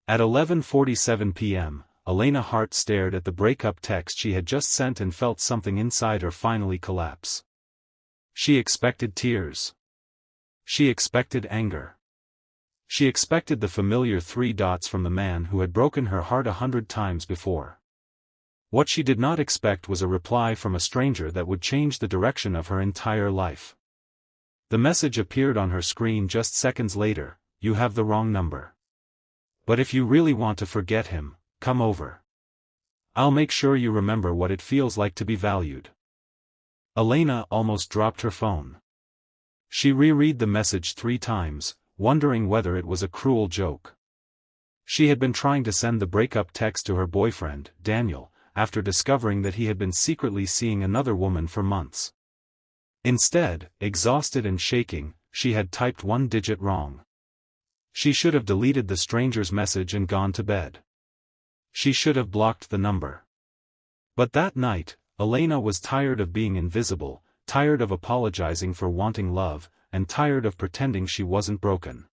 At 11:47 p.m., Elena Hart stared at the breakup text she had just sent and felt something inside her finally collapse. She expected tears. She expected anger. She expected the familiar 3 dots from the man who had broken her heart 100 times before. What she did not expect was a reply from a stranger that would change the direction of her entire life. The message appeared on her screen just seconds later: "You have the wrong number. But if you really want to forget him, come over. I'll make sure you remember what it feels like to be valued." Elena almost dropped her phone. She reread the message 3 times, wondering whether it was a cruel joke. She had been trying to send the breakup text to her boyfriend, Daniel, after discovering that he had been secretly seeing another woman for months. Instead, exhausted and shaking, she had typed 1 digit wrong. She should have deleted the stranger's message and gone to bed. She should have blocked the number. But that night, Elena was tired of being invisible, tired of apologizing for wanting love, and tired of pretending she wasn't broken.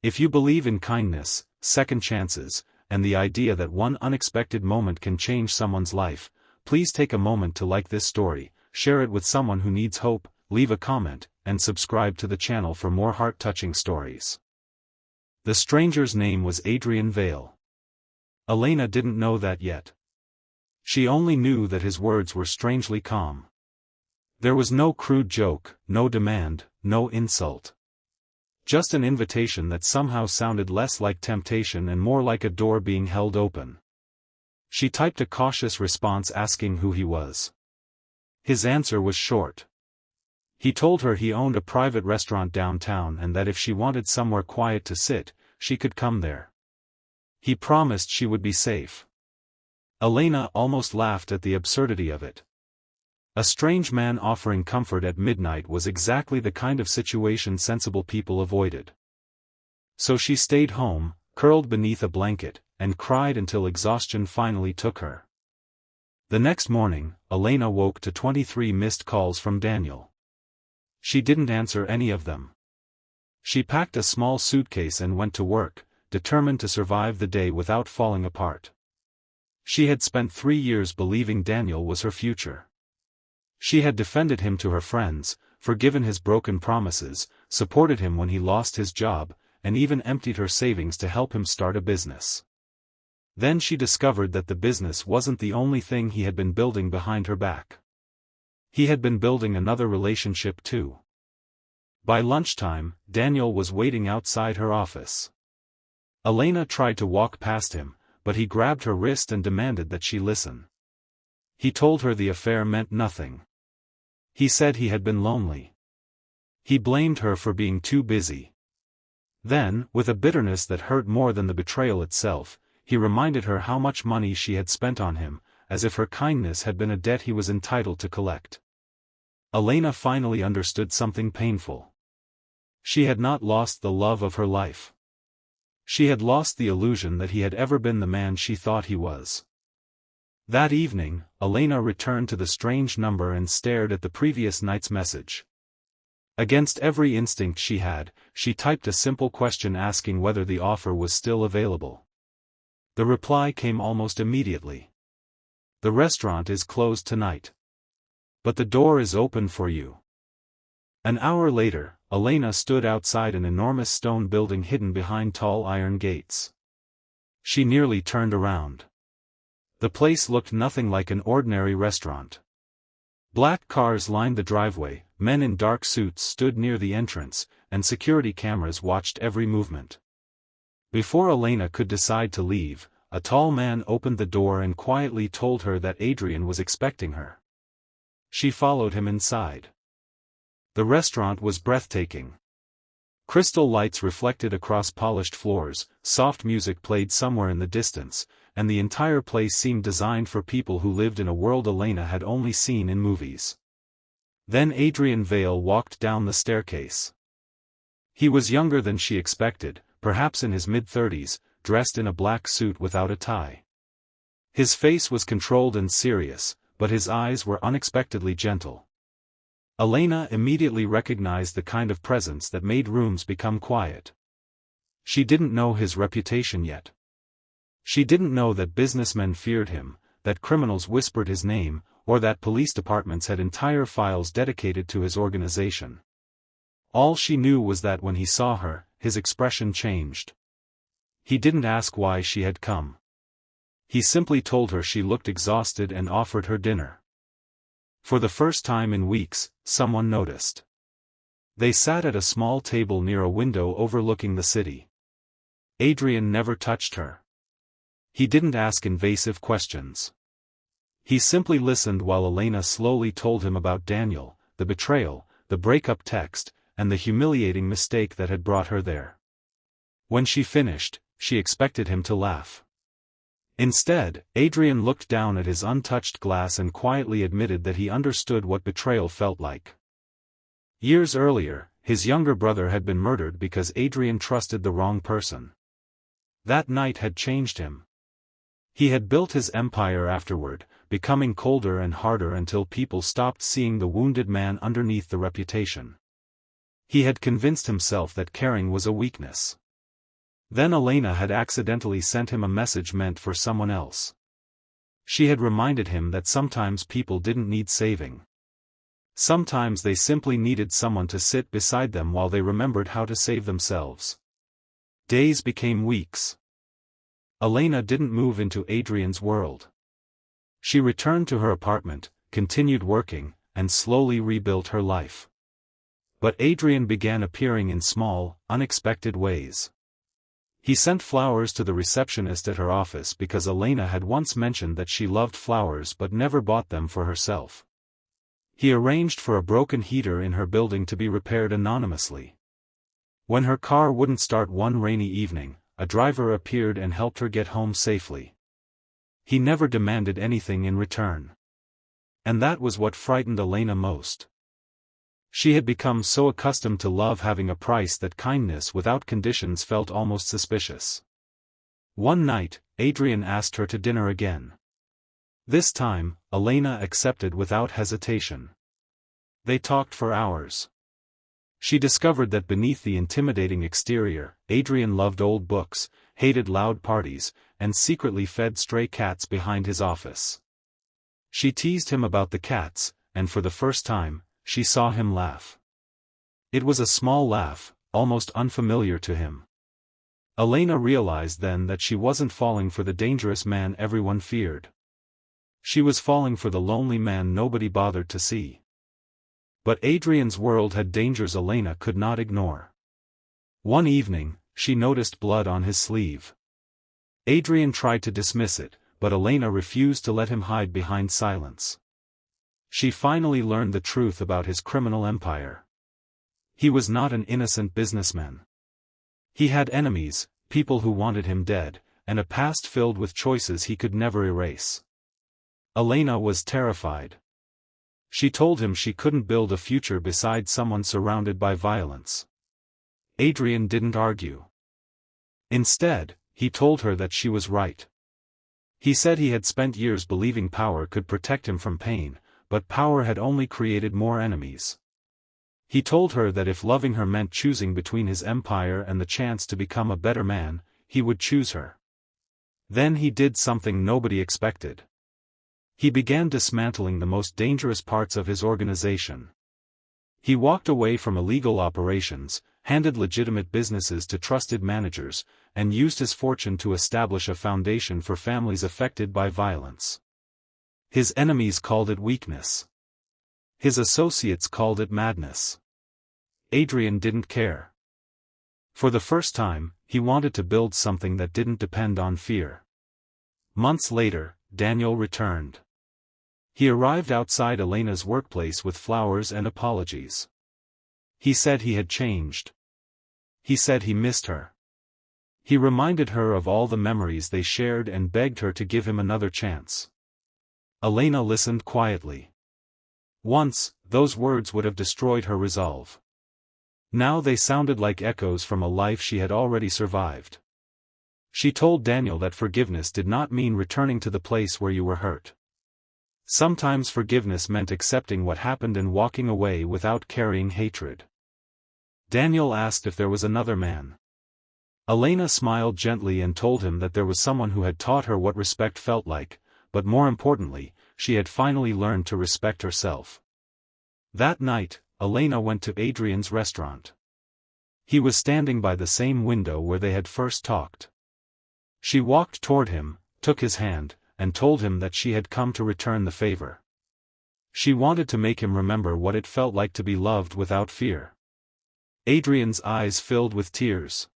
If you believe in kindness, second chances, and the idea that one unexpected moment can change someone's life, please take a moment to like this story, share it with someone who needs hope, leave a comment, and subscribe to the channel for more heart-touching stories. The stranger's name was Adrian Vale. Elena didn't know that yet. She only knew that his words were strangely calm. There was no crude joke, no demand, no insult. Just an invitation that somehow sounded less like temptation and more like a door being held open. She typed a cautious response asking who he was. His answer was short. He told her he owned a private restaurant downtown and that if she wanted somewhere quiet to sit, she could come there. He promised she would be safe. Elena almost laughed at the absurdity of it. A strange man offering comfort at midnight was exactly the kind of situation sensible people avoided. So she stayed home, curled beneath a blanket, and cried until exhaustion finally took her. The next morning, Elena woke to 23 missed calls from Daniel. She didn't answer any of them. She packed a small suitcase and went to work, determined to survive the day without falling apart. She had spent 3 years believing Daniel was her future. She had defended him to her friends, forgiven his broken promises, supported him when he lost his job, and even emptied her savings to help him start a business. Then she discovered that the business wasn't the only thing he had been building behind her back. He had been building another relationship too. By lunchtime, Daniel was waiting outside her office. Elena tried to walk past him, but he grabbed her wrist and demanded that she listen. He told her the affair meant nothing. He said he had been lonely. He blamed her for being too busy. Then, with a bitterness that hurt more than the betrayal itself, he reminded her how much money she had spent on him, as if her kindness had been a debt he was entitled to collect. Elena finally understood something painful. She had not lost the love of her life. She had lost the illusion that he had ever been the man she thought he was. That evening, Elena returned to the strange number and stared at the previous night's message. Against every instinct she had, she typed a simple question asking whether the offer was still available. The reply came almost immediately. "The restaurant is closed tonight. But the door is open for you." An hour later, Elena stood outside an enormous stone building hidden behind tall iron gates. She nearly turned around. The place looked nothing like an ordinary restaurant. Black cars lined the driveway, men in dark suits stood near the entrance, and security cameras watched every movement. Before Elena could decide to leave, a tall man opened the door and quietly told her that Adrian was expecting her. She followed him inside. The restaurant was breathtaking. Crystal lights reflected across polished floors, soft music played somewhere in the distance, and the entire place seemed designed for people who lived in a world Elena had only seen in movies. Then Adrian Vale walked down the staircase. He was younger than she expected, perhaps in his mid-30s, dressed in a black suit without a tie. His face was controlled and serious, but his eyes were unexpectedly gentle. Elena immediately recognized the kind of presence that made rooms become quiet. She didn't know his reputation yet. She didn't know that businessmen feared him, that criminals whispered his name, or that police departments had entire files dedicated to his organization. All she knew was that when he saw her, his expression changed. He didn't ask why she had come. He simply told her she looked exhausted and offered her dinner. For the first time in weeks, someone noticed. They sat at a small table near a window overlooking the city. Adrian never touched her. He didn't ask invasive questions. He simply listened while Elena slowly told him about Daniel, the betrayal, the breakup text, and the humiliating mistake that had brought her there. When she finished, she expected him to laugh. Instead, Adrian looked down at his untouched glass and quietly admitted that he understood what betrayal felt like. Years earlier, his younger brother had been murdered because Adrian trusted the wrong person. That night had changed him. He had built his empire afterward, becoming colder and harder until people stopped seeing the wounded man underneath the reputation. He had convinced himself that caring was a weakness. Then Elena had accidentally sent him a message meant for someone else. She had reminded him that sometimes people didn't need saving. Sometimes they simply needed someone to sit beside them while they remembered how to save themselves. Days became weeks. Elena didn't move into Adrian's world. She returned to her apartment, continued working, and slowly rebuilt her life. But Adrian began appearing in small, unexpected ways. He sent flowers to the receptionist at her office because Elena had once mentioned that she loved flowers but never bought them for herself. He arranged for a broken heater in her building to be repaired anonymously. When her car wouldn't start one rainy evening, a driver appeared and helped her get home safely. He never demanded anything in return. And that was what frightened Elena most. She had become so accustomed to love having a price that kindness without conditions felt almost suspicious. One night, Adrian asked her to dinner again. This time, Elena accepted without hesitation. They talked for hours. She discovered that beneath the intimidating exterior, Adrian loved old books, hated loud parties, and secretly fed stray cats behind his office. She teased him about the cats, and for the first time, she saw him laugh. It was a small laugh, almost unfamiliar to him. Elena realized then that she wasn't falling for the dangerous man everyone feared. She was falling for the lonely man nobody bothered to see. But Adrian's world had dangers Elena could not ignore. One evening, she noticed blood on his sleeve. Adrian tried to dismiss it, but Elena refused to let him hide behind silence. She finally learned the truth about his criminal empire. He was not an innocent businessman. He had enemies, people who wanted him dead, and a past filled with choices he could never erase. Elena was terrified. She told him she couldn't build a future beside someone surrounded by violence. Adrian didn't argue. Instead, he told her that she was right. He said he had spent years believing power could protect him from pain, but power had only created more enemies. He told her that if loving her meant choosing between his empire and the chance to become a better man, he would choose her. Then he did something nobody expected. He began dismantling the most dangerous parts of his organization. He walked away from illegal operations, handed legitimate businesses to trusted managers, and used his fortune to establish a foundation for families affected by violence. His enemies called it weakness. His associates called it madness. Adrian didn't care. For the first time, he wanted to build something that didn't depend on fear. Months later, Daniel returned. He arrived outside Elena's workplace with flowers and apologies. He said he had changed. He said he missed her. He reminded her of all the memories they shared and begged her to give him another chance. Elena listened quietly. Once, those words would have destroyed her resolve. Now they sounded like echoes from a life she had already survived. She told Daniel that forgiveness did not mean returning to the place where you were hurt. Sometimes forgiveness meant accepting what happened and walking away without carrying hatred. Daniel asked if there was another man. Elena smiled gently and told him that there was someone who had taught her what respect felt like, but more importantly, she had finally learned to respect herself. That night, Elena went to Adrian's restaurant. He was standing by the same window where they had first talked. She walked toward him, took his hand, and told him that she had come to return the favor. She wanted to make him remember what it felt like to be loved without fear. Adrian's eyes filled with tears.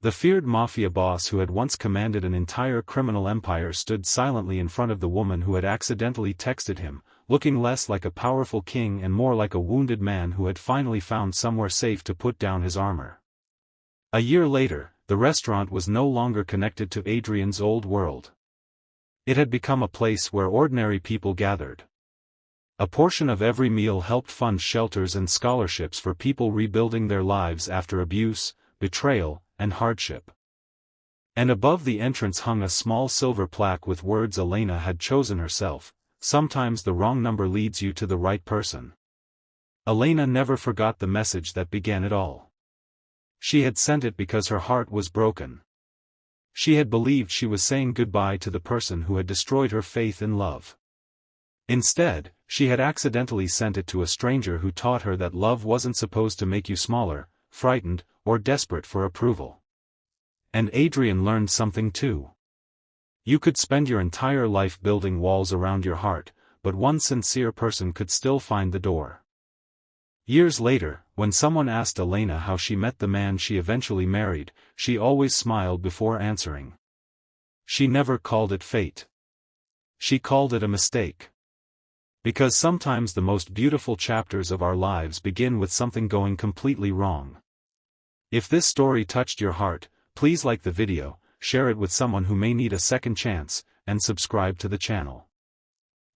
The feared mafia boss who had once commanded an entire criminal empire stood silently in front of the woman who had accidentally texted him, looking less like a powerful king and more like a wounded man who had finally found somewhere safe to put down his armor. A year later, the restaurant was no longer connected to Adrian's old world. It had become a place where ordinary people gathered. A portion of every meal helped fund shelters and scholarships for people rebuilding their lives after abuse, betrayal, and hardship. And above the entrance hung a small silver plaque with words Elena had chosen herself: "Sometimes the wrong number leads you to the right person." Elena never forgot the message that began it all. She had sent it because her heart was broken. She had believed she was saying goodbye to the person who had destroyed her faith in love. Instead, she had accidentally sent it to a stranger who taught her that love wasn't supposed to make you smaller, frightened, or desperate for approval. And Adrian learned something too. You could spend your entire life building walls around your heart, but one sincere person could still find the door. Years later, when someone asked Elena how she met the man she eventually married, she always smiled before answering. She never called it fate. She called it a mistake. Because sometimes the most beautiful chapters of our lives begin with something going completely wrong. If this story touched your heart, please like the video, share it with someone who may need a second chance, and subscribe to the channel.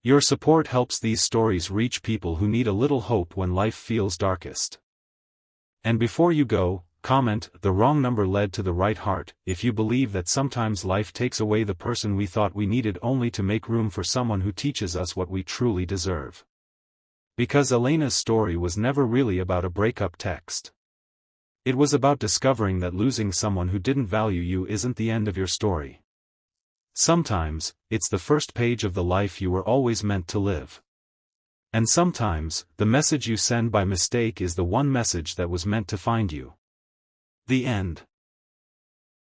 Your support helps these stories reach people who need a little hope when life feels darkest. And before you go, comment, "The wrong number led to the right heart," if you believe that sometimes life takes away the person we thought we needed only to make room for someone who teaches us what we truly deserve. Because Elena's story was never really about a breakup text. It was about discovering that losing someone who didn't value you isn't the end of your story. Sometimes, it's the first page of the life you were always meant to live. And sometimes, the message you send by mistake is the one message that was meant to find you. The end.